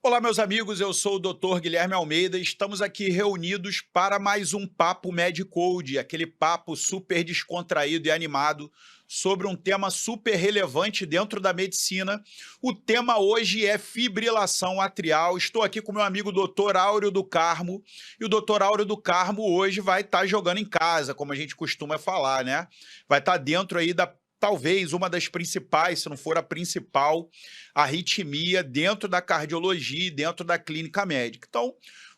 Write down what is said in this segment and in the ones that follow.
Olá, meus amigos, eu sou o Dr. Guilherme Almeida e estamos aqui reunidos para mais um Papo MedCode, aquele papo super descontraído e animado sobre um tema super relevante dentro da medicina. O tema hoje é fibrilação atrial. Estou aqui com meu amigo Dr. Áureo do Carmo, e o Dr. Áureo do Carmo hoje vai estar jogando em casa, como a gente costuma falar, né? Vai estar dentro aí da talvez uma das principais, se não for a principal, arritmia dentro da cardiologia e dentro da clínica médica. Então,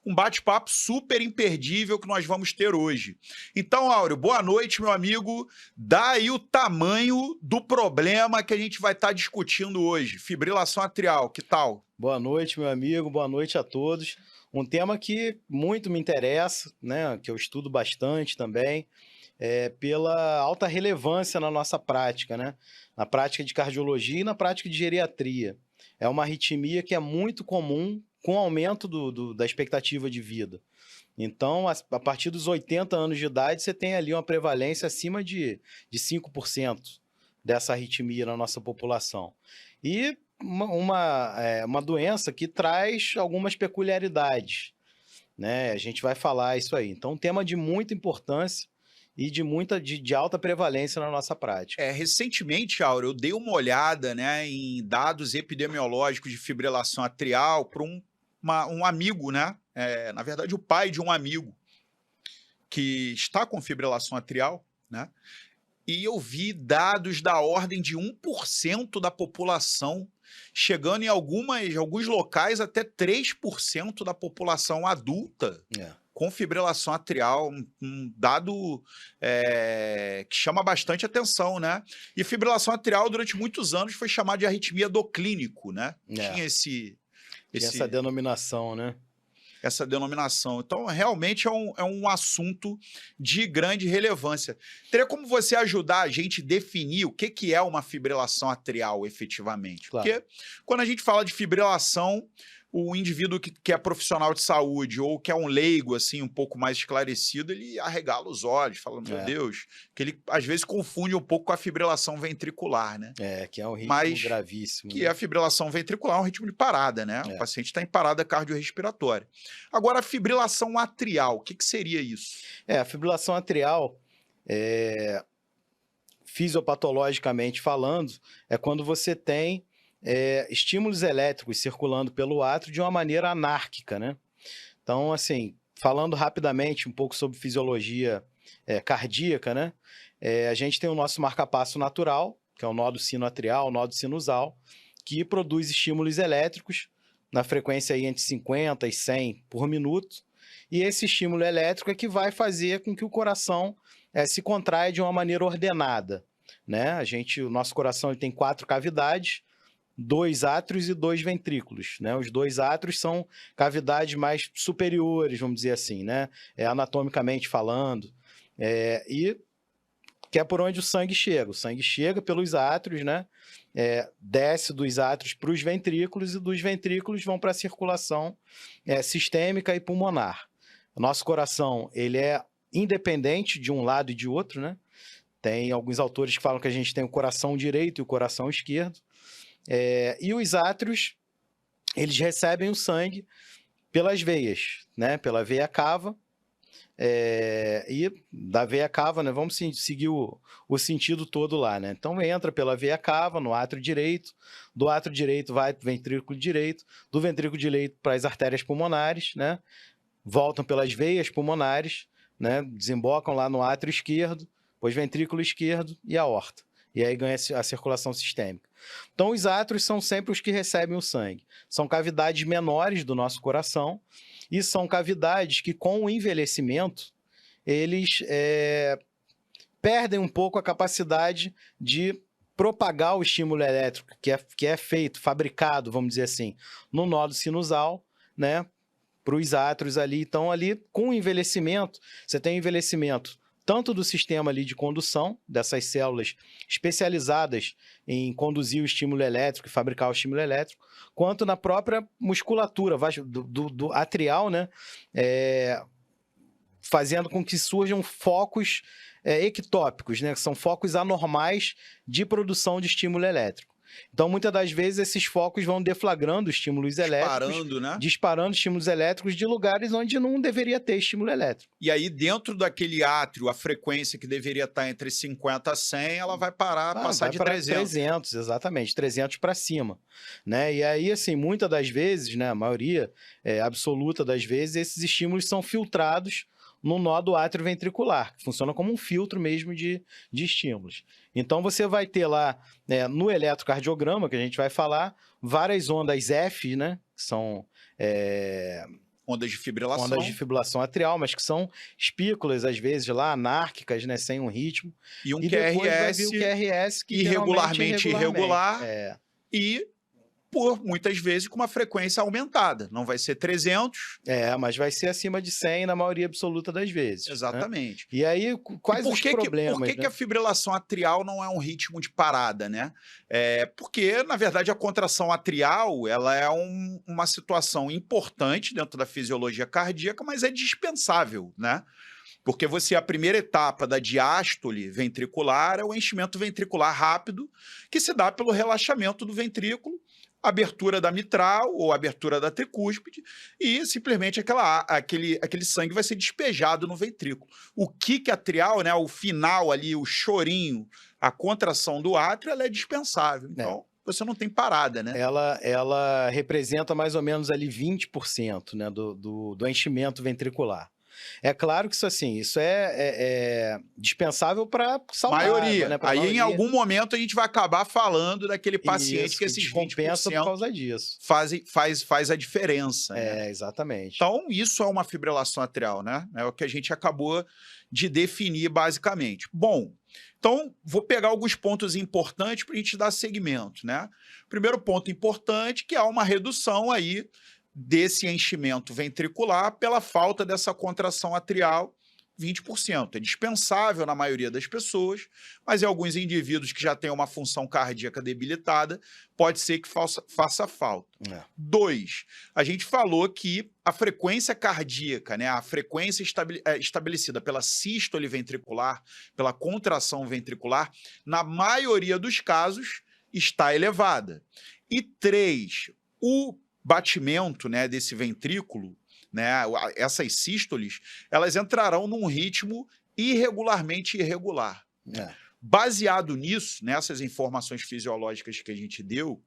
um bate-papo super imperdível que nós vamos ter hoje. Então, Áureo, boa noite, meu amigo. Dá aí o tamanho do problema que a gente vai estar discutindo hoje. Fibrilação atrial, que tal? Boa noite, meu amigo. Boa noite a todos. Um tema que muito me interessa, né? Que eu estudo bastante também, pela alta relevância na nossa prática, né? Na prática de cardiologia e na prática de geriatria. É uma arritmia que é muito comum com o aumento da expectativa de vida. Então, a partir dos 80 anos de idade, você tem ali uma prevalência acima de 5% dessa arritmia na nossa população. E uma doença que traz algumas peculiaridades, né? A gente vai falar isso aí. Então, um tema de muita importância e de alta prevalência na nossa prática. Recentemente, Áureo, eu dei uma olhada, né, em dados epidemiológicos de fibrilação atrial para um amigo, né? Na verdade, o pai de um amigo que está com fibrilação atrial, né? E eu vi dados da ordem de 1% da população, chegando em alguns locais até 3% da população adulta É. com fibrilação atrial, um dado que chama bastante atenção, né? E fibrilação atrial, durante muitos anos, foi chamada de arritmia do clínico, né? É. Tinha essa Esse, denominação, né? essa denominação. Então, realmente é um assunto de grande relevância. Teria como você ajudar a gente a definir o que é uma fibrilação atrial, efetivamente? Claro. Porque quando a gente fala de fibrilação, o indivíduo que é profissional de saúde ou que é um leigo, assim, um pouco mais esclarecido, ele arregala os olhos, fala, meu É. Deus, que ele às vezes confunde um pouco com a fibrilação ventricular, né? Que é um ritmo Mas gravíssimo, que né? a fibrilação ventricular é um ritmo de parada, né? O É. paciente está em parada cardiorrespiratória. Agora, a fibrilação atrial, o que seria isso? A fibrilação atrial, fisiopatologicamente falando, é quando você tem estímulos elétricos circulando pelo átrio de uma maneira anárquica, né? Então, assim, falando rapidamente um pouco sobre fisiologia cardíaca, né? A gente tem o nosso marcapasso natural, que é o nódo sinoatrial, o nódo sinusal, que produz estímulos elétricos na frequência aí entre 50 e 100 por minuto. E esse estímulo elétrico é que vai fazer com que o coração se contraia de uma maneira ordenada, né? O nosso coração ele tem 4 cavidades, 2 átrios e 2 ventrículos, né? Os 2 átrios são cavidades mais superiores, vamos dizer assim, né? Anatomicamente falando, e que é por onde o sangue chega. O sangue chega pelos átrios, né? Desce dos átrios para os ventrículos e dos ventrículos vão para a circulação sistêmica e pulmonar. O nosso coração, ele é independente de um lado e de outro, né? Tem alguns autores que falam que a gente tem o coração direito e o coração esquerdo. E os átrios, eles recebem o sangue pelas veias, né? Pela veia cava. E da veia cava, né? Vamos seguir o sentido todo lá, né? Então entra pela veia cava no átrio direito, do átrio direito vai para o ventrículo direito, do ventrículo direito para as artérias pulmonares, né? Voltam pelas veias pulmonares, né? Desembocam lá no átrio esquerdo, depois ventrículo esquerdo e aorta. E aí ganha a circulação sistêmica. Então, os átrios são sempre os que recebem o sangue. São cavidades menores do nosso coração e são cavidades que, com o envelhecimento, eles perdem um pouco a capacidade de propagar o estímulo elétrico que é feito, fabricado, vamos dizer assim, no nódo sinusal, né, para os átrios ali. Então, ali, com o envelhecimento, você tem envelhecimento tanto do sistema ali de condução, dessas células especializadas em conduzir o estímulo elétrico e fabricar o estímulo elétrico, quanto na própria musculatura do atrial, né? Fazendo com que surjam focos ectópicos, né? Que são focos anormais de produção de estímulo elétrico. Então, muitas das vezes, esses focos vão deflagrando estímulos elétricos, Disparando, né? disparando estímulos elétricos de lugares onde não deveria ter estímulo elétrico. E aí, dentro daquele átrio, a frequência que deveria estar entre 50 a 100, ela vai parar, passar Vai de para 300. 300, exatamente, 300 para cima, né? E aí, assim, muitas das vezes, né, a maioria absoluta das vezes, esses estímulos são filtrados no nó do átrio ventricular, que funciona como um filtro mesmo de estímulos. Então, você vai ter lá, no eletrocardiograma, que a gente vai falar, várias ondas F, né, que são Ondas de fibrilação. ondas de fibrilação atrial, mas que são espículas, às vezes, lá, anárquicas, né, sem um ritmo. E um Depois vai vir o QRS QRS, que irregularmente irregular. É, E, por muitas vezes, com uma frequência aumentada. Não vai ser 300. mas vai ser acima de 100 na maioria absoluta das vezes. Né? Exatamente. E aí, quais E os problemas? por que né? que a fibrilação atrial não é um ritmo de parada, né? Porque, na verdade, a contração atrial ela é uma situação importante dentro da fisiologia cardíaca, mas é dispensável, né? Porque a primeira etapa da diástole ventricular é o enchimento ventricular rápido, que se dá pelo relaxamento do ventrículo, abertura da mitral ou abertura da tricúspide, e simplesmente aquele sangue vai ser despejado no ventrículo. O kick atrial, né, o final ali, o chorinho, a contração do átrio, ela é dispensável. Então, você não tem parada, né? Ela representa mais ou menos ali 20%, né, do enchimento ventricular. É claro que isso é dispensável para saudável, maioria. né? Aí, em algum momento, a gente vai acabar falando daquele paciente que esses descompensa 20% por causa disso. faz a diferença. Né? Exatamente. Então, isso é uma fibrilação atrial, né? É o que a gente acabou de definir, basicamente. Bom, então, vou pegar alguns pontos importantes para a gente dar seguimento, né? Primeiro ponto importante, que há uma redução aí desse enchimento ventricular pela falta dessa contração atrial, 20%. É dispensável na maioria das pessoas, mas em alguns indivíduos que já têm uma função cardíaca debilitada, pode ser que faça falta. 2, a gente falou que a frequência cardíaca, né, a frequência estabelecida pela sístole ventricular, pela contração ventricular, na maioria dos casos, está elevada. E 3, o batimento, né, desse ventrículo, né, essas sístoles, elas entrarão num ritmo irregularmente irregular. Baseado nisso, nessas informações fisiológicas que a gente deu,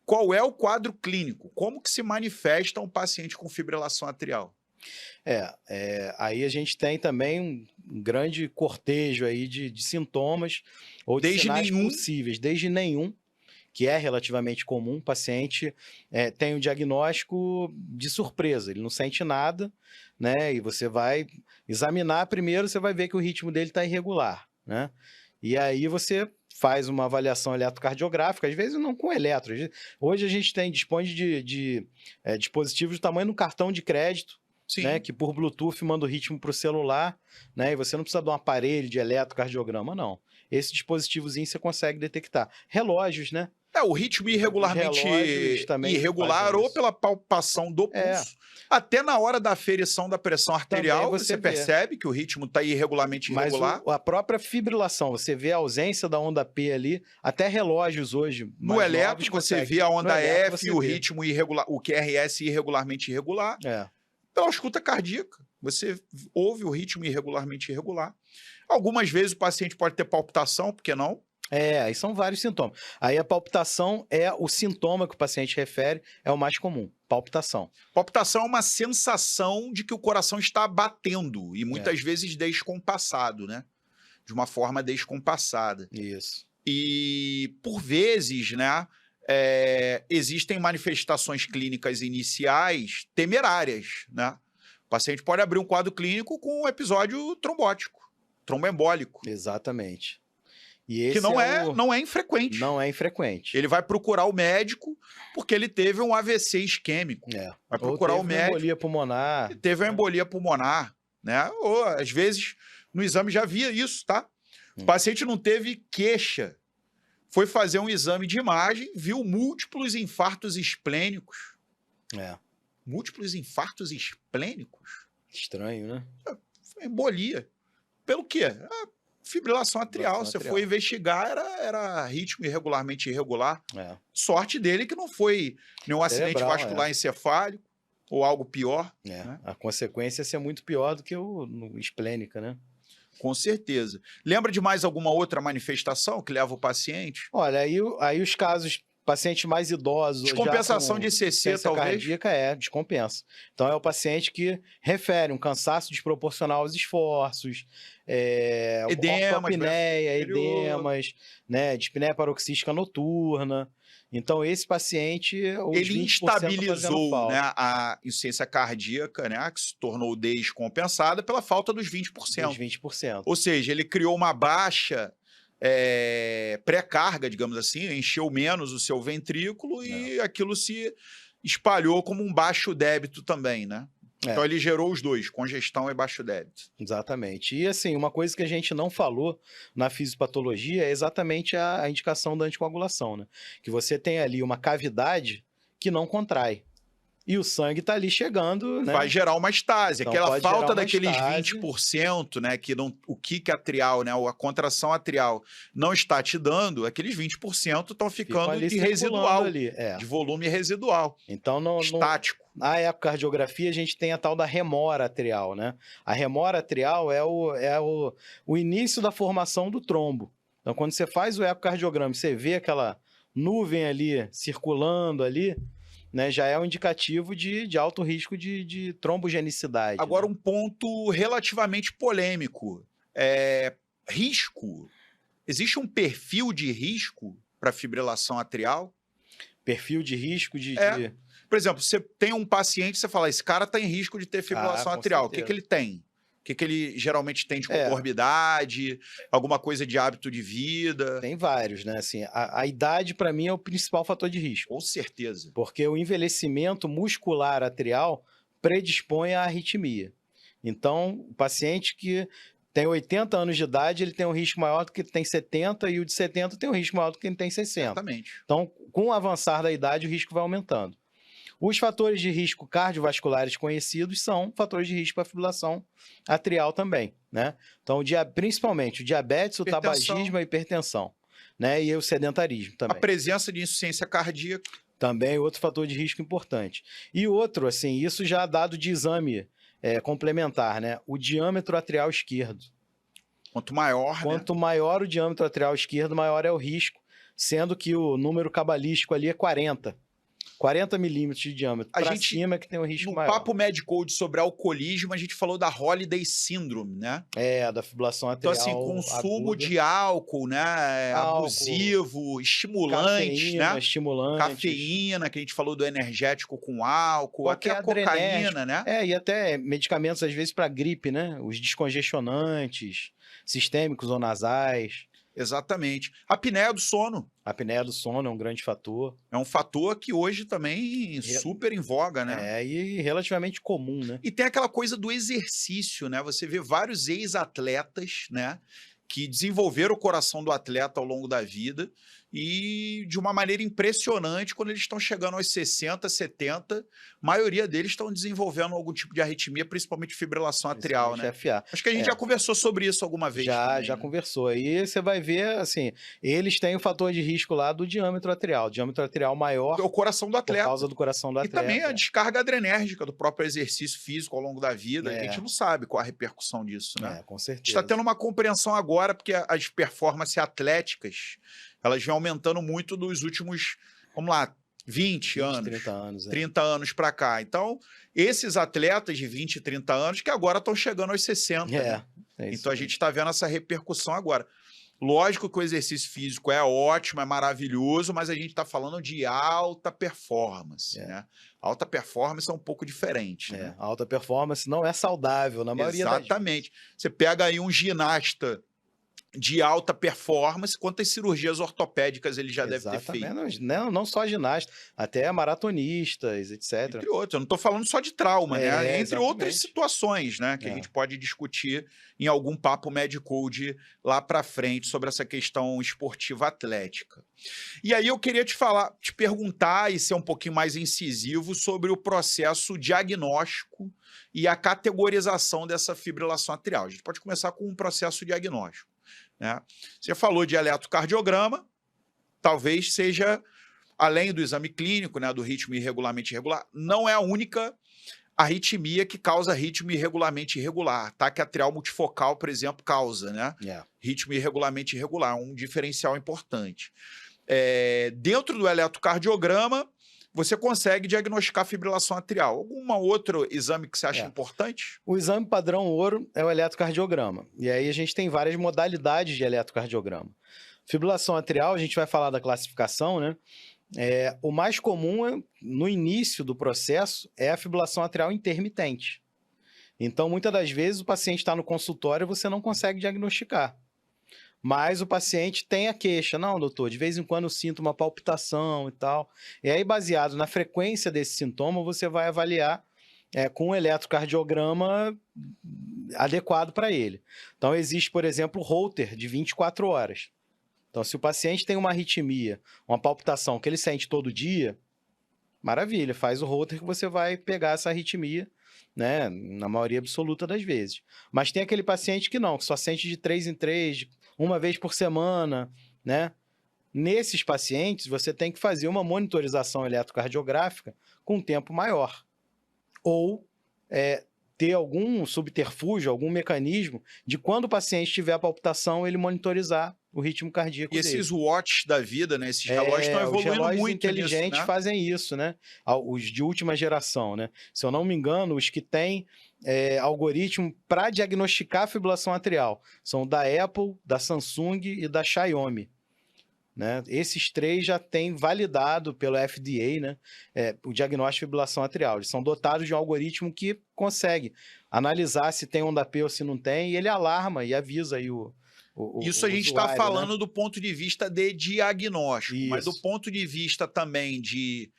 qual é o quadro clínico? Como que se manifesta um paciente com fibrilação atrial? Aí a gente tem também um grande cortejo aí de sintomas ou de sinais possíveis, desde nenhum, que é relativamente comum, o paciente tem um diagnóstico de surpresa, ele não sente nada, né? E você vai examinar primeiro, você vai ver que o ritmo dele está irregular, né? E aí você faz uma avaliação eletrocardiográfica, às vezes não com eletro. Hoje a gente dispõe de dispositivos do tamanho do cartão de crédito, né, que por Bluetooth manda o ritmo para o celular, né? E você não precisa de um aparelho de eletrocardiograma, não. Esse dispositivozinho você consegue detectar. Relógios, né? O ritmo irregularmente irregular ou pela palpação do pulso. Até na hora da aferição da pressão arterial, você percebe que o ritmo está irregularmente irregular. Mas a própria fibrilação, você vê a ausência da onda P ali, até relógios hoje. No elétrico, você vê a onda F e o ritmo irregular, o QRS irregularmente irregular. Pela escuta cardíaca, você ouve o ritmo irregularmente irregular. Algumas vezes o paciente pode ter palpitação, por que não? Aí são vários sintomas. Aí a palpitação é o sintoma que o paciente refere, é o mais comum, palpitação. Palpitação é uma sensação de que o coração está batendo e muitas vezes descompassado, né? De uma forma descompassada. Isso. E, por vezes, né, existem manifestações clínicas iniciais temerárias, né? O paciente pode abrir um quadro clínico com um episódio trombótico, tromboembólico. Exatamente. E esse que não é infrequente. Não é infrequente. Ele vai procurar o médico porque ele teve um AVC isquêmico. Vai procurar o médico. Teve uma embolia pulmonar. Teve uma embolia pulmonar, né? Ou, às vezes, no exame já via isso, tá? O paciente não teve queixa. Foi fazer um exame de imagem, viu múltiplos infartos esplênicos. Múltiplos infartos esplênicos? Estranho, né? Foi embolia. Pelo quê? Fibrilação atrial. Fibrilação Você atrial. foi investigar, era ritmo irregularmente irregular. É. Sorte dele que não foi nenhum acidente Cerebral, vascular encefálico ou algo pior. É. Né? A consequência ia ser muito pior do que o no esplênica, né? Com certeza. Lembra de mais alguma outra manifestação que leva o paciente? Olha, aí os casos, pacientes mais idosos... ou já Descompensação com de CC, insuficiência talvez? cardíaca, descompensa. Então, é o paciente que refere um cansaço desproporcional aos esforços, Edemas, ortopneia, inferior. edemas, né, dispneia paroxística noturna. Então, esse paciente, os Ele 20% tá fazendo instabilizou, falta. né, a insuficiência cardíaca, né, que se tornou descompensada pela falta dos 20%. Dos 20%. Ou seja, ele criou uma baixa pré-carga, digamos assim, encheu menos o seu ventrículo e aquilo se espalhou como um baixo débito também, né? Então ele gerou os dois, congestão e baixo débito. Exatamente. E assim, uma coisa que a gente não falou na fisiopatologia é exatamente a indicação da anticoagulação, né? Que você tem ali uma cavidade que não contrai. E o sangue está ali chegando, né? Vai gerar uma estase. Então, Aquela pode gerar falta uma daqueles estase. 20%, né? Que não, o kick atrial, né? A contração atrial não está te dando, aqueles 20% estão ficando ali de circulando residual, ali. de volume residual, Então, estático. na ecocardiografia, a gente tem a tal da remora atrial, né? A remora atrial é o início da formação do trombo. Então, quando você faz o ecocardiograma, você vê aquela nuvem ali circulando ali, né? Já é um indicativo de alto risco de trombogenicidade. Agora, né? um ponto relativamente polêmico. Risco. Existe um perfil de risco para fibrilação atrial? Perfil de risco Por exemplo, você tem um paciente, você fala, esse cara está em risco de ter fibrilação com atrial. O que certeza. ele tem? O que ele geralmente tem de comorbidade? Alguma coisa de hábito de vida? Tem vários, né? Assim, a idade, para mim, é o principal fator de risco. Com certeza. Porque o envelhecimento muscular atrial predispõe à arritmia. Então, o paciente que tem 80 anos de idade, ele tem um risco maior do que ele tem 70, e o de 70 tem um risco maior do que ele tem 60. Exatamente. Então, com o avançar da idade, o risco vai aumentando. Os fatores de risco cardiovasculares conhecidos são fatores de risco para fibrilação atrial também, né? Então, principalmente o diabetes, o tabagismo, a hipertensão, né? E o sedentarismo também. A presença de insuficiência cardíaca. Também outro fator de risco importante. E outro, assim, isso já dado de exame complementar, né? O diâmetro atrial esquerdo. Quanto maior, Quanto maior o diâmetro atrial esquerdo, maior é o risco, sendo que o número cabalístico ali é 40. 40 milímetros de diâmetro. Para cima é que tem um risco maior. No papo Medcode sobre alcoolismo, a gente falou da Holiday Syndrome, né? Da fibrilação atrial. Então, assim, consumo aguda. de álcool, né? Abusivo, estimulantes, né? Estimulantes. Cafeína, que a gente falou do energético com álcool, Qualquer até a cocaína, né? E até medicamentos, às vezes, para gripe, né? Os descongestionantes, sistêmicos ou nasais. Exatamente. A apneia do sono. A apneia do sono é um grande fator. É um fator que hoje também super em voga, né? E relativamente comum, né? E tem aquela coisa do exercício, né? Você vê vários ex-atletas, né? Que desenvolveram o coração do atleta ao longo da vida e de uma maneira impressionante, quando eles estão chegando aos 60, 70, a maioria deles estão desenvolvendo algum tipo de arritmia, principalmente fibrilação atrial, né? FA. Acho que a gente já conversou sobre isso alguma vez. Já conversou. Aí você vai ver, assim, eles têm o fator de risco lá do diâmetro atrial. O diâmetro atrial maior... É o coração do atleta. Por causa do coração do atleta. E também a descarga adrenérgica do próprio exercício físico ao longo da vida. A gente não sabe qual a repercussão disso, né? Com certeza. A gente está tendo uma compreensão agora, porque as performances atléticas, elas vêm aumentando muito nos últimos, vamos lá, 20 anos. 30 anos. 30 anos para cá. Então, esses atletas de 20 e 30 anos que agora estão chegando aos 60. Né? Então, a gente está vendo essa repercussão agora. Lógico que o exercício físico é ótimo, é maravilhoso, mas a gente está falando de alta performance, né? Alta performance é um pouco diferente, né? Alta performance não é saudável, na maioria das vezes. Exatamente. Você pega aí um ginasta de alta performance, quantas cirurgias ortopédicas ele já deve ter feito. Não só ginasta, até maratonistas, etc. Entre outros. Eu não estou falando só de trauma, né? Entre outras situações, né? Que a gente pode discutir em algum papo Medcode lá para frente sobre essa questão esportiva atlética. E aí eu queria te perguntar e ser um pouquinho mais incisivo sobre o processo diagnóstico e a categorização dessa fibrilação atrial. A gente pode começar com um processo diagnóstico, né? Você falou de eletrocardiograma, talvez seja, além do exame clínico, né, do ritmo irregularmente irregular, não é a única arritmia que causa ritmo irregularmente irregular. Ataque atrial multifocal, por exemplo, causa, né? Ritmo irregularmente irregular, um diferencial importante. Dentro do eletrocardiograma, você consegue diagnosticar fibrilação atrial. Algum outro exame que você acha importante? O exame padrão ouro é o eletrocardiograma. E aí a gente tem várias modalidades de eletrocardiograma. Fibrilação atrial, a gente vai falar da classificação, né? O mais comum no início do processo é a fibrilação atrial intermitente. Então, muitas das vezes, o paciente está no consultório e você não consegue diagnosticar. Mas o paciente tem a queixa. Não, doutor, de vez em quando eu sinto uma palpitação e tal. E aí, baseado na frequência desse sintoma, você vai avaliar com um eletrocardiograma adequado para ele. Então, existe, por exemplo, o Holter de 24 horas. Então, se o paciente tem uma arritmia, uma palpitação que ele sente todo dia, maravilha, faz o Holter que você vai pegar essa arritmia, né, na maioria absoluta das vezes. Mas tem aquele paciente que não, que só sente de 3 em 3, uma vez por semana, né? Nesses pacientes, você tem que fazer uma monitorização eletrocardiográfica com um tempo maior. Ou ter algum subterfúgio, algum mecanismo de quando o paciente tiver a palpitação, ele monitorizar o ritmo cardíaco dele. E esses watches da vida, né? Esses relógios estão evoluindo muito. Os relógios inteligentes nisso, né? fazem isso, né? Os de última geração, né? Se eu não me engano, os que têm algoritmo para diagnosticar a fibrilação atrial são da Apple, da Samsung e da Xiaomi. Né? Esses três já têm validado pelo FDA, né, o diagnóstico de fibrilação atrial. Eles são dotados de um algoritmo que consegue analisar se tem onda P ou se não tem, e ele alarma e avisa aí Isso a gente está falando, né, do ponto de vista de diagnóstico, mas do ponto de vista também de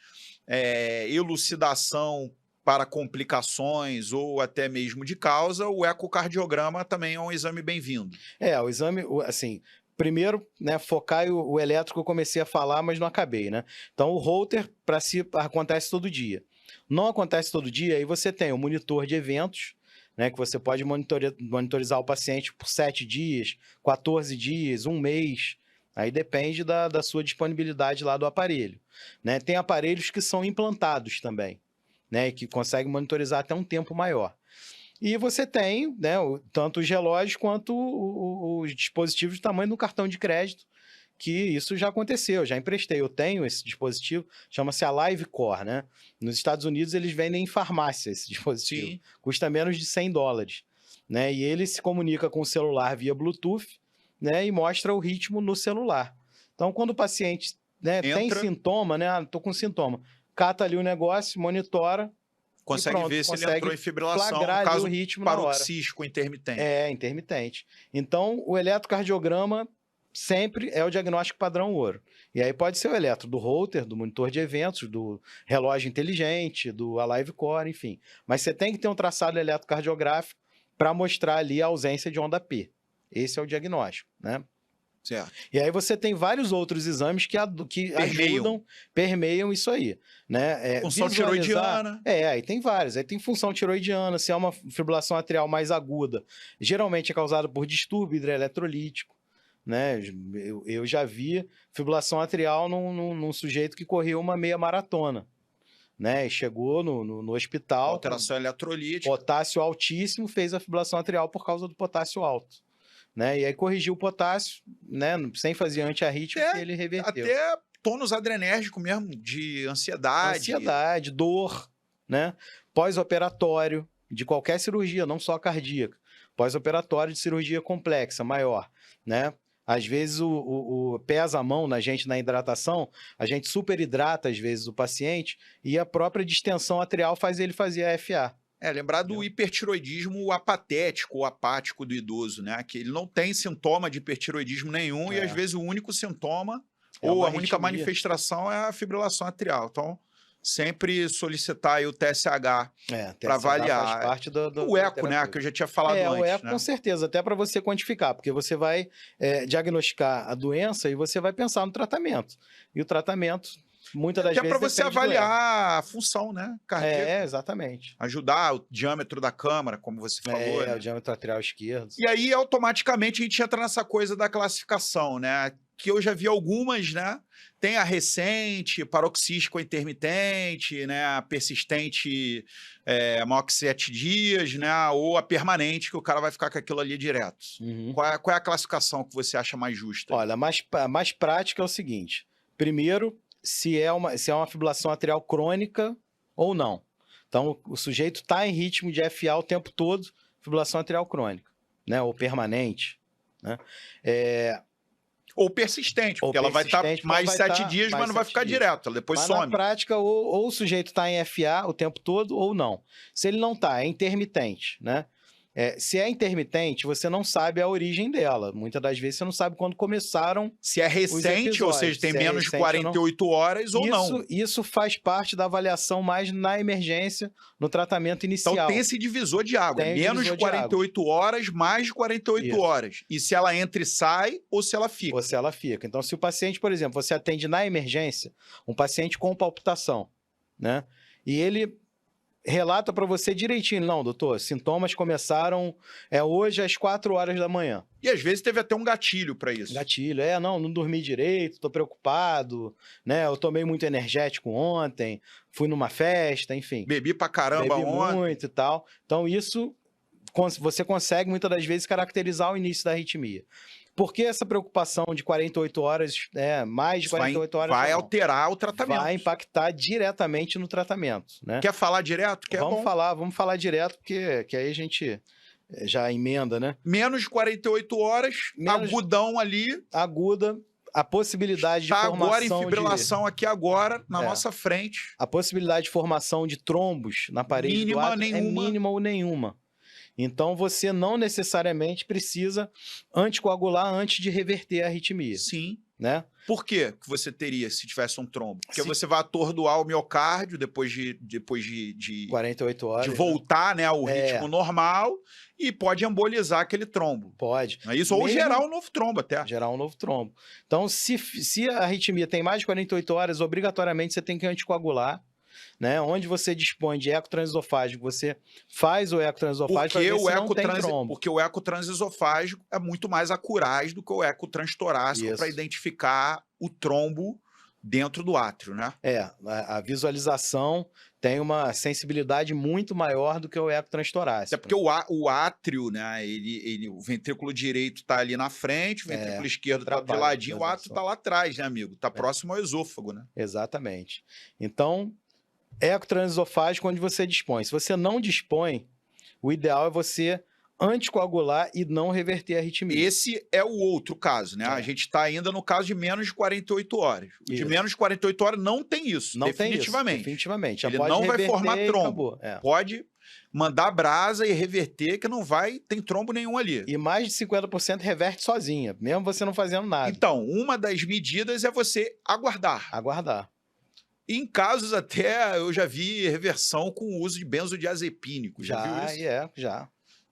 elucidação para complicações ou até mesmo de causa, o ecocardiograma também é um exame bem-vindo. O exame, assim... Primeiro, né, focar o elétrico que eu comecei a falar, mas não acabei, né? Então, o Holter, para si, acontece todo dia. Não acontece todo dia, aí você tem o monitor de eventos, né, que você pode monitorizar o paciente por 7 dias, 14 dias, um mês. Aí depende da sua disponibilidade lá do aparelho. Né? Tem aparelhos que são implantados também, né, que conseguem monitorizar até um tempo maior. E você tem, né, tanto os relógios quanto os dispositivos de tamanho do cartão de crédito, que isso já aconteceu, já emprestei. Eu tenho esse dispositivo, chama-se Alive Core, né? Nos Estados Unidos eles vendem em farmácia esse dispositivo. Sim. Custa menos de $100, né? E ele se comunica com o celular via Bluetooth, né, e mostra o ritmo no celular. Então, quando o paciente, né, tem sintoma, né? Tô com sintoma. Cata ali o negócio, monitora, consegue ver se ele entrou em fibrilação, no caso, o ritmo paroxístico intermitente. Intermitente. Então, o eletrocardiograma sempre é o diagnóstico padrão ouro. E aí pode ser o eletro do Holter, do monitor de eventos, do relógio inteligente, do Alive Core, enfim. Mas você tem que ter um traçado eletrocardiográfico para mostrar ali a ausência de onda P. Esse é o diagnóstico, né? Certo. E aí você tem vários outros exames que permeiam isso aí, né? Função tiroidiana. Aí tem vários. Aí tem função tiroidiana, se é uma fibrilação atrial mais aguda, geralmente é causada por distúrbio hidroeletrolítico, né? Eu já vi fibrilação atrial num sujeito que correu uma meia maratona, né? E chegou no hospital. Alteração eletrolítica. Potássio altíssimo, fez a fibrilação atrial por causa do potássio alto. Né? E aí corrigiu o potássio, né? Sem fazer antiarrítmico, e ele reverteu. Até tônus adrenérgico mesmo, de ansiedade. Ansiedade, dor, né? Pós-operatório, de qualquer cirurgia, não só cardíaca. Pós-operatório de cirurgia complexa, maior, né? Às vezes pesa a mão na gente na hidratação, a gente superidrata às vezes o paciente e a própria distensão atrial faz ele fazer a FA. Lembrar do hipertiroidismo apatético ou apático do idoso, né? Que ele não tem sintoma de hipertiroidismo nenhum e às vezes o único sintoma ou a única manifestação é a fibrilação atrial. Então, sempre solicitar aí o TSH para avaliar. Faz parte o eco, né? Que eu já tinha falado antes. O eco, né? Com certeza, até para você quantificar, porque você vai diagnosticar a doença e você vai pensar no tratamento. E o tratamento muitas das Até vezes para você depende do ego. avaliar a função, né, cardíaca. Exatamente. Ajudar o diâmetro da câmara, como você falou, né? O diâmetro atrial esquerdo. E aí, automaticamente, a gente entra nessa coisa da classificação, né? Que eu já vi algumas, né? Tem a recente, paroxístico intermitente, né? A persistente maior que 7 dias, né? Ou a permanente, que o cara vai ficar com aquilo ali direto. Uhum. Qual é a classificação que você acha mais justa? Olha, a mais prática é o seguinte. Primeiro, se é uma fibrilação atrial crônica ou não. Então, o sujeito está em ritmo de FA o tempo todo, fibrilação atrial crônica, né? Ou permanente, né? Ou persistente, porque Ou ela vai estar persistente, mais vai 7 tá dias, mais mas não vai 7 ficar dias. direto, ela depois Mas some. na prática, ou o sujeito está em FA o tempo todo ou não. Se ele não está, é intermitente, né? Se é intermitente, você não sabe a origem dela. Muitas das vezes você não sabe quando começaram. Se é recente, ou seja, tem Se é menos de recente ou não. 48 horas ou não. Isso faz parte da avaliação mais na emergência, no tratamento inicial. Então tem esse divisor de água. Tem o Menos de divisor de 48 horas, mais de 48 Isso. horas. E se ela entra e sai, ou se ela fica. Ou se ela fica. Então, se o paciente, por exemplo, você atende na emergência, um paciente com palpitação, né? E ele relata para você direitinho, não, doutor, sintomas começaram hoje às 4 horas da manhã. E às vezes teve até um gatilho para isso. Gatilho, não dormi direito, tô preocupado, né? Eu tomei muito energético ontem, fui numa festa, enfim. Bebi pra caramba Bebi ontem. muito e tal. Então, isso você consegue muitas das vezes caracterizar o início da arritmia. Por que essa preocupação de 48 horas, mais de 48 horas? Vai não? alterar o tratamento. Vai impactar diretamente no tratamento, né? Quer falar direto? Vamos falar direto, porque que aí a gente já emenda, né? Menos de 48 horas, agudão ali. Aguda, a possibilidade de Tá formação agora em fibrilação aqui agora, na nossa frente. A possibilidade de formação de trombos na parede do átrio é mínima ou nenhuma. Então, você não necessariamente precisa anticoagular antes de reverter a arritmia. Sim. Né? Por que você teria se tivesse um trombo? Porque você vai atordoar o miocárdio depois de 48 horas. De voltar, né, ao ritmo normal e pode embolizar aquele trombo. Pode. É isso? Ou gerar um novo trombo até. Gerar um novo trombo. Então, se a arritmia tem mais de 48 horas, obrigatoriamente você tem que anticoagular. Né? Onde você dispõe de eco transesofágico, você faz o eco transesofágico para ver se não tem trombo. Porque o eco transesofágico é muito mais acuraz do que o eco transtorácico para identificar o trombo dentro do átrio, né? A visualização tem uma sensibilidade muito maior do que o eco transtorácico. É porque o átrio, né? O ventrículo direito está ali na frente, o ventrículo esquerdo está de ladinho, o átrio está lá atrás, né, amigo? Está próximo ao esôfago, né? Exatamente. Então, eco transesofágico onde você dispõe. Se você não dispõe, o ideal é você anticoagular e não reverter a arritmia. Esse é o outro caso, né? A gente está ainda no caso de menos de 48 horas. O de menos de 48 horas não tem isso, não definitivamente. Tem isso, definitivamente. Ele não vai formar trombo. Pode mandar brasa e reverter, que não tem trombo nenhum ali. E mais de 50% reverte sozinha, mesmo você não fazendo nada. Então, uma das medidas é você aguardar. Aguardar. Em casos até, eu já vi reversão com o uso de benzodiazepínico. Já viu isso? Já.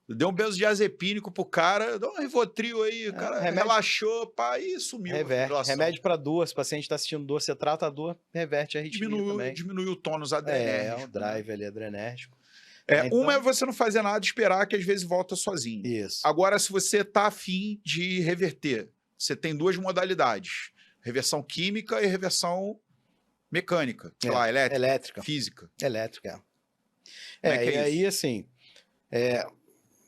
Deu um benzodiazepínico pro cara, deu um Rivotril aí, o cara relaxou, pá, e sumiu. Reverte. Remédio para dor, se o paciente está sentindo dor, você trata a dor, reverte a arritmia também. Diminui o tônus adrenérgico. O drive ali adrenérgico. Então... Uma é você não fazer nada e esperar que às vezes volta sozinho. Isso. Agora, se você tá afim de reverter, você tem duas modalidades. Reversão química e reversão mecânica. Sei lá, elétrica. Física. Elétrica. Como é que é aí, assim...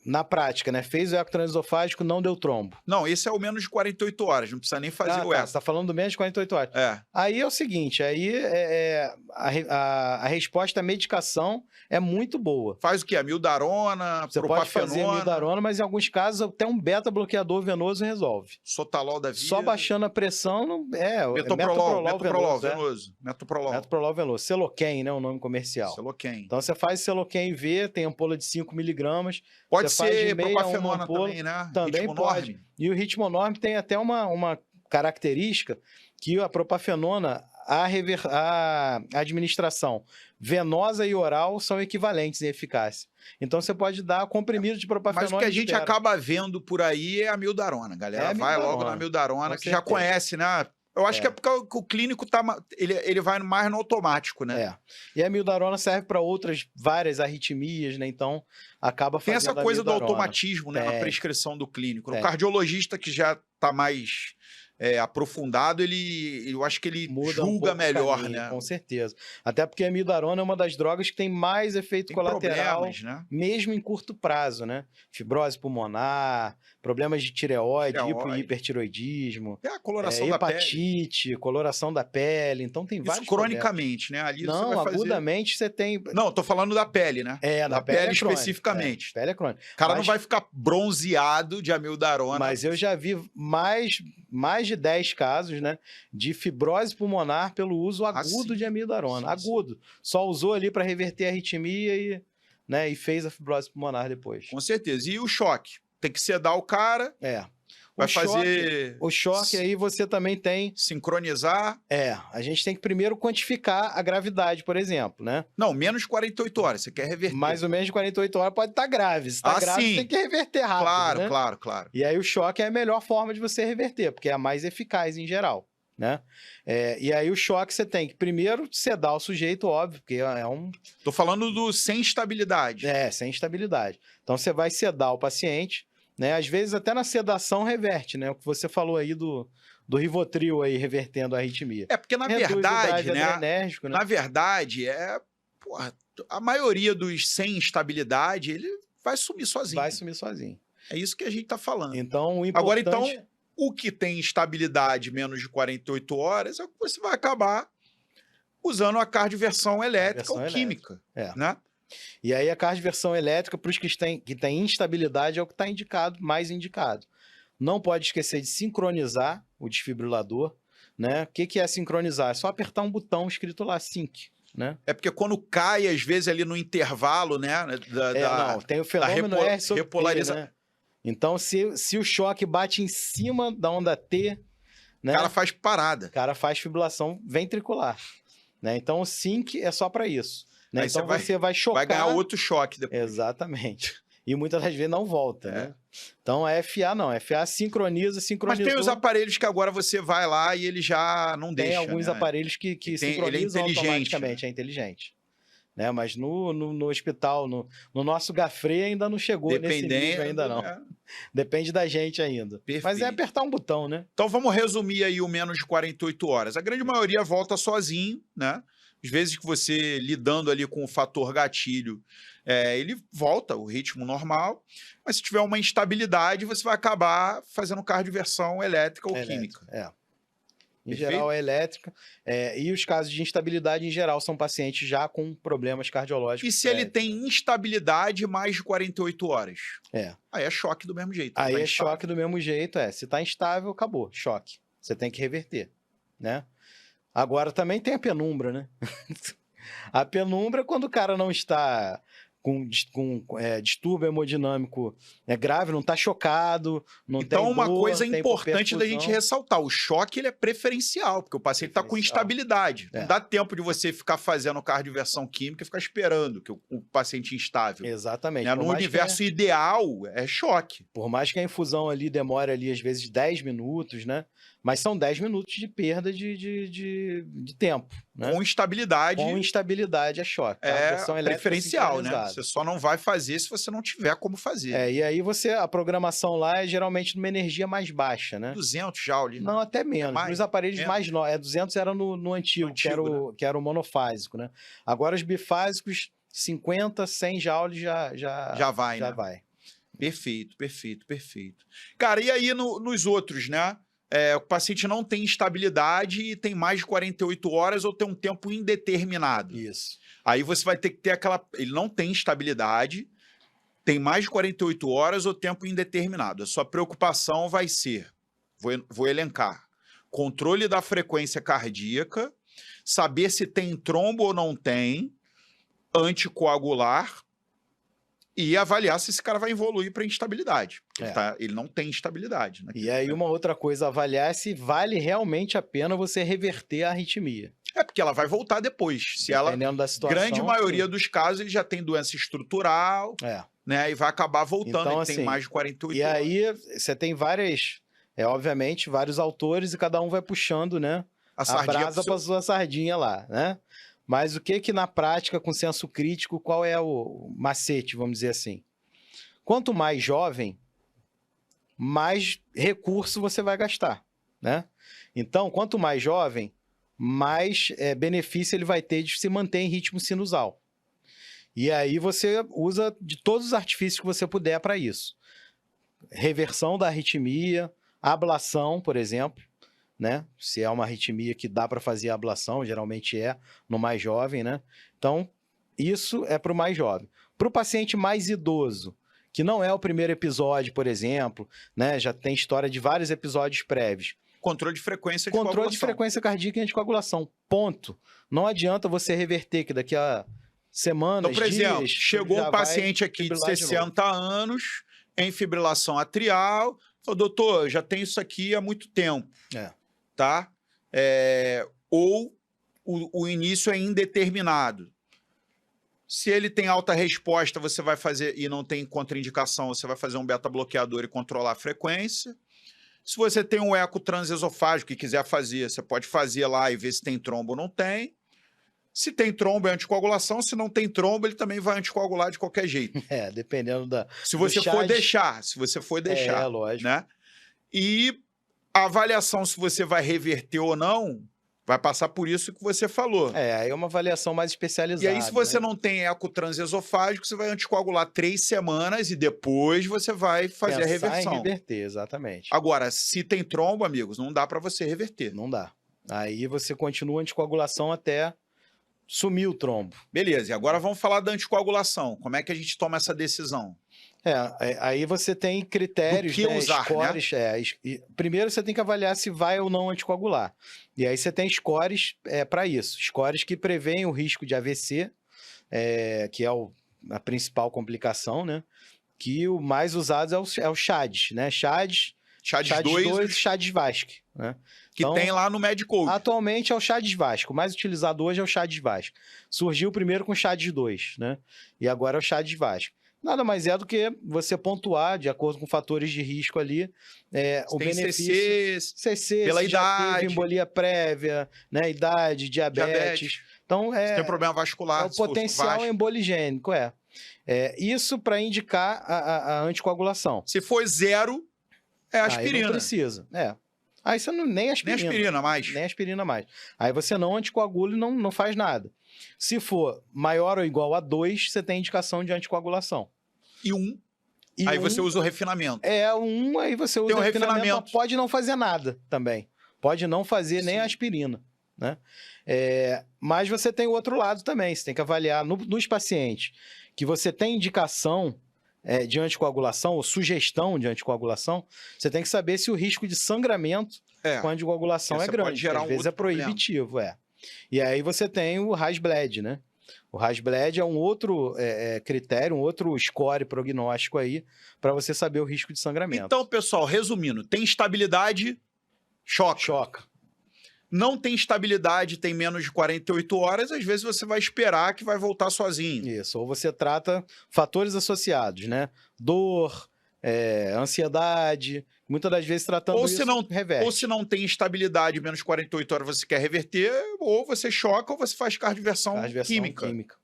Na prática, né? Fez o eco transesofágico, não deu trombo. Não, esse é o menos de 48 horas, não precisa nem fazer o eco. Você tá falando do menos de 48 horas. Aí é o seguinte, a resposta à medicação é muito boa. Faz o quê? A mildarona, você pode fazer mildarona, mas em alguns casos até um beta-bloqueador venoso resolve. Sotalol da vida. Só baixando a pressão, metoprolol venoso. Metoprolol venoso. Seloken, né? O nome comercial. Seloken. Então você faz Seloken V, tem ampola de 5 miligramas. Pode ser propafenona também, né? Também pode. E o ritmonorme tem até uma característica que a propafenona, a administração venosa e oral são equivalentes em eficácia. Então você pode dar comprimido de propafenona. Mas o que a gente acaba vendo por aí é a mildarona, galera. Vai logo na mildarona, que já conhece, né? Eu acho que é porque o clínico ele vai mais no automático, né? É. E a amiodarona serve para outras várias arritmias, né? Então, acaba Tem fazendo essa coisa do amiodarona. automatismo, né? Na Tem. prescrição do clínico. O Tem. cardiologista que já está mais aprofundado, eu acho que ele Muda julga um pouco melhor, o caminho, né? com certeza. Até porque a amiodarona é uma das drogas que tem mais efeito Tem colateral, problemas, né? mesmo em curto prazo, né? Fibrose pulmonar, problemas de tireoide, hipertiroidismo, É a coloração da pele. hepatite, coloração da pele. Então tem vários Isso cronicamente, né? Ali você vai fazer... agudamente você tem... Não, tô falando da pele, né? Da pele é especificamente. Pele é crônica. O cara não vai ficar bronzeado de amiodarona. Mas eu já vi mais de 10 casos, né, de fibrose pulmonar pelo uso agudo de amiodarona. Agudo. Só usou ali para reverter a arritmia e fez a fibrose pulmonar depois. Com certeza. E o choque? Tem que sedar o cara. Vai fazer... O choque aí você também tem... Sincronizar. A gente tem que primeiro quantificar a gravidade, por exemplo, né? Não, menos de 48 horas, você quer reverter. Mais ou menos de 48 horas pode estar grave. Se está grave, sim. você tem que reverter rápido, Claro. E aí o choque é a melhor forma de você reverter, porque é a mais eficaz em geral, né? E aí o choque você tem que primeiro sedar o sujeito, óbvio, porque é um... Tô falando do sem estabilidade. Sem estabilidade. Então você vai sedar o paciente, né? Às vezes até na sedação reverte, né? O que você falou aí do Rivotril aí revertendo a arritmia. Porque na verdade, né? Na verdade, a maioria dos sem estabilidade, ele vai sumir sozinho. Vai sumir sozinho. É isso que a gente tá falando. Então, o importante... Agora, então, o que tem estabilidade menos de 48 horas é o que você vai acabar usando a cardioversão elétrica ou química, né? E aí a cardioversão elétrica, para os que têm instabilidade, é o que está mais indicado. Não pode esquecer de sincronizar o desfibrilador, né? O que é sincronizar? É só apertar um botão escrito lá, sync, né? É porque quando cai, às vezes, ali no intervalo, né? Não, tem o fenômeno R sobre T, né? Então, se o choque bate em cima da onda T, né? O cara faz parada. O cara faz fibrilação ventricular, né? Então, o sync é só para isso. Né? Então você vai chocar... Vai ganhar outro choque depois. Exatamente. E muitas das vezes não volta, né? Então a FA não. A FA sincronizou. Mas tem os aparelhos que agora você vai lá e ele já não deixa, Tem alguns aparelhos que sincronizam automaticamente. Né? É inteligente. Né? Mas no hospital, no nosso Gafre ainda não chegou nesse nível ainda não. Depende da gente ainda. Perfeito. Mas é apertar um botão, né? Então vamos resumir aí o menos de 48 horas. A grande maioria volta sozinho, né? Às vezes que você lidando ali com o fator gatilho, ele volta o ritmo normal, mas se tiver uma instabilidade, você vai acabar fazendo cardioversão elétrica ou química. Em geral é elétrica, e os casos de instabilidade em geral são pacientes já com problemas cardiológicos. E se ele tem instabilidade mais de 48 horas? Aí é choque do mesmo jeito. Aí choque do mesmo jeito, se está instável, acabou, choque. Você tem que reverter, né? Agora também tem a penumbra, né? A penumbra é quando o cara não está com distúrbio hemodinâmico grave, não está chocado, não tem dor, uma coisa não tem importante da gente ressaltar, o choque ele é preferencial, porque o paciente está com instabilidade. Não dá tempo de você ficar fazendo cardioversão química e ficar esperando que o paciente instável. Exatamente. No universo ideal, é choque. Por mais que a infusão ali demore ali, às vezes, 10 minutos, né? Mas são 10 minutos de perda de tempo. Né? Com instabilidade. Com instabilidade é choque. É preferencial, né? Você só não vai fazer se você não tiver como fazer. E aí a programação lá é geralmente numa energia mais baixa, né? 200 Joule. Não, até menos. Nos aparelhos mais novos. 200 era no antigo, que era o monofásico, né? Agora os bifásicos, 50, 100 Joule já vai, né? Vai. Perfeito. Cara, e aí nos outros, né? O paciente não tem estabilidade e tem mais de 48 horas ou tem um tempo indeterminado. Isso. Aí você vai ter que ter ele não tem estabilidade, tem mais de 48 horas ou tempo indeterminado. A sua preocupação vai ser, vou elencar, controle da frequência cardíaca, saber se tem trombo ou não tem, anticoagular, e avaliar se esse cara vai evoluir para instabilidade. Ele não tem estabilidade. E aí uma outra coisa, avaliar se vale realmente a pena você reverter a arritmia. Porque ela vai voltar depois. Se dependendo da situação. Grande maioria dos casos, ele já tem doença estrutural, né? E vai acabar voltando, então, ele tem mais de 48 horas. E aí você tem várias obviamente, vários autores e cada um vai puxando, né? A A sardinha brasa para sua sardinha lá, né? Mas o que na prática, com senso crítico, qual é o macete, vamos dizer assim? Quanto mais jovem, mais recurso você vai gastar, né? Então, quanto mais jovem, mais benefício ele vai ter de se manter em ritmo sinusal. E aí você usa de todos os artifícios que você puder para isso. Reversão da arritmia, ablação, por exemplo, né? Se é uma arritmia que dá para fazer a ablação, geralmente é no mais jovem, né? Então, isso é para o mais jovem. Para o paciente mais idoso, que não é o primeiro episódio, por exemplo, né? Já tem história de vários episódios prévios. Controle de frequência de Controle coagulação. de frequência cardíaca e anticoagulação. Ponto. Não adianta você reverter que daqui a semanas, Então, por exemplo, dias, chegou já um paciente aqui de fibrilar de 60 anos, em fibrilação atrial, falou, doutor, eu já tenho isso aqui há muito tempo, tá? Ou o início é indeterminado. Se ele tem alta resposta, você vai fazer, e não tem contraindicação, você vai fazer um beta-bloqueador e controlar a frequência. Se você tem um eco transesofágico e quiser fazer, você pode fazer lá e ver se tem trombo ou não tem. Se tem trombo, é anticoagulação. Se não tem trombo, ele também vai anticoagular de qualquer jeito. Dependendo da... Se você for deixar, lógico. Né? E a avaliação se você vai reverter ou não, vai passar por isso que você falou. Aí é uma avaliação mais especializada. E aí, se você não tem eco transesofágico, você vai anticoagular 3 semanas e depois você vai fazer a reversão. Em reverter, exatamente. Agora, se tem trombo, amigos, não dá para você reverter. Não dá. Aí você continua a anticoagulação até sumir o trombo. Beleza, e agora vamos falar da anticoagulação. Como é que a gente toma essa decisão? Aí você tem critérios, do que usar, scores. Né? Primeiro você tem que avaliar se vai ou não anticoagular. E aí você tem scores para isso. Scores que preveem o risco de AVC, que é a principal complicação, né? Que o mais usado é o CHADS, né? CHADS 2 e CHADS-VASc, né? Que então, tem lá no Medcode. Atualmente é o CHADS-VASc. O mais utilizado hoje é o CHADS-VASc. Surgiu primeiro com o CHADS-2, né? E agora é o CHADS-VASc. Nada mais é do que você pontuar, de acordo com fatores de risco ali, o benefício. CC, pela idade, teve embolia prévia, né? Idade, diabetes. Então, se tem problema vascular, o potencial emboligênico, isso para indicar a anticoagulação. Se for 0, é aspirina. Aí não precisa, Aí você nem aspirina mais. Aí você não anticoagula e não faz nada. Se for maior ou igual a 2, você tem indicação de anticoagulação. E 1? Aí você usa o refinamento. Aí você usa o refinamento. Mas pode não fazer nada também. Pode não fazer nem a aspirina, né? Mas você tem o outro lado também. Você tem que avaliar nos pacientes que você tem indicação de anticoagulação ou sugestão de anticoagulação, você tem que saber se o risco de sangramento com anticoagulação é grande. Pode gerar às vezes é proibitivo, E aí você tem o RAS-BLED, né? O RAS-BLED é um outro critério, um outro score prognóstico aí para você saber o risco de sangramento. Então, pessoal, resumindo, tem estabilidade, choca. Não tem estabilidade, tem menos de 48 horas, às vezes você vai esperar que vai voltar sozinho. Isso, ou você trata fatores associados, né? Dor, ansiedade, muitas das vezes tratando isso, reverte. Ou se não tem estabilidade, menos de 48 horas você quer reverter, ou você choca ou você faz cardioversão química.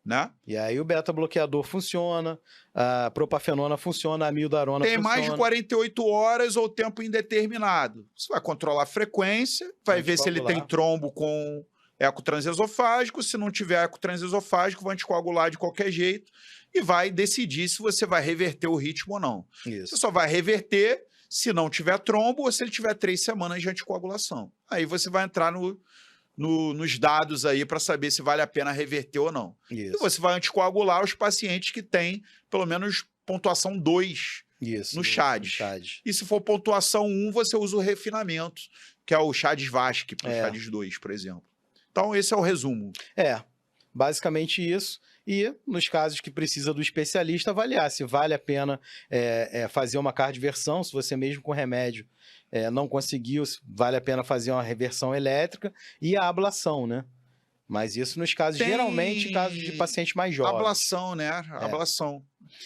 Né? E aí o beta-bloqueador funciona, a propafenona funciona, a amiodarona funciona. Tem mais de 48 horas ou tempo indeterminado. Você vai controlar a frequência, vai ver se ele tem trombo com eco transesofágico. Se não tiver eco transesofágico, vai anticoagular de qualquer jeito e vai decidir se você vai reverter o ritmo ou não. Isso. Você só vai reverter se não tiver trombo ou se ele tiver 3 semanas de anticoagulação. Aí você vai entrar nos dados aí para saber se vale a pena reverter ou não. Isso. E você vai anticoagular os pacientes que têm pelo menos pontuação 2 no CHADS. E se for pontuação 1, você usa o refinamento, que é o CHADS-VASc, para o CHADS-2, por exemplo. Então, esse é o resumo. Basicamente isso. E, nos casos que precisa do especialista, avaliar se vale a pena fazer uma cardioversão, se você mesmo com remédio não conseguiu, vale a pena fazer uma reversão elétrica e a ablação, né? Mas isso nos casos, geralmente, em casos de pacientes mais jovens. Ablação, né? Ablação.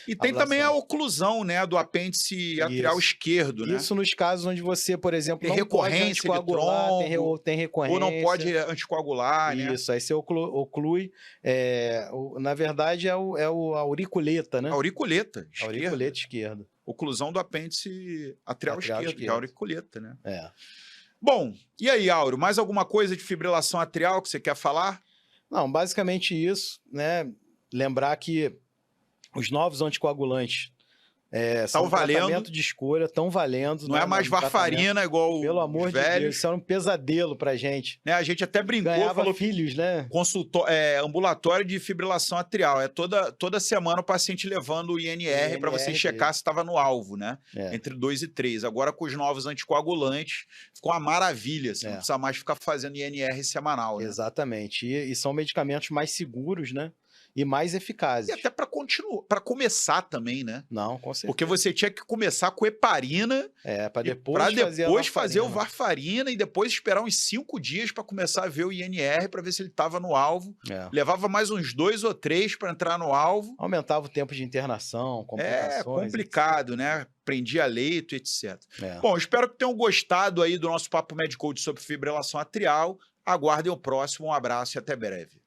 E tem também a oclusão, né, do apêndice atrial esquerdo, né? Isso nos casos onde você, por exemplo, tem não recorrência pode anticoagular, de trombo, tem recorrência. ou não pode anticoagular, né? Isso, aí você oclui, na verdade a auriculeta, né? Auriculeta A auriculeta esquerda. Oclusão do apêndice atrial esquerdo, que é a auriculeta, né? Bom, e aí, Áureo, mais alguma coisa de fibrilação atrial que você quer falar? Não, basicamente isso, né? Lembrar que os novos anticoagulantes são tratamento de escolha, estão valendo. Não é mais varfarina igual pelo amor de Deus, isso era um pesadelo pra gente. Né, a gente até brincou, falou filhos, né? Ambulatório de fibrilação atrial. Toda semana o paciente levando o INR para você checar se estava no alvo, né? Entre 2 e 3. Agora com os novos anticoagulantes, ficou uma maravilha. Você não precisa mais ficar fazendo INR semanal, né? Exatamente. E são medicamentos mais seguros, né? E mais eficazes. E até para começar também, né? Não, com certeza. Porque você tinha que começar com heparina. Para depois fazer o varfarina e depois esperar uns 5 dias para começar a ver o INR para ver se ele estava no alvo. Levava mais uns 2 ou 3 para entrar no alvo. Aumentava o tempo de internação, complicações. Complicado, né? Prendia leito, etc. Bom, espero que tenham gostado aí do nosso Papo Med Code sobre fibrilação atrial. Aguardem o próximo. Um abraço e até breve.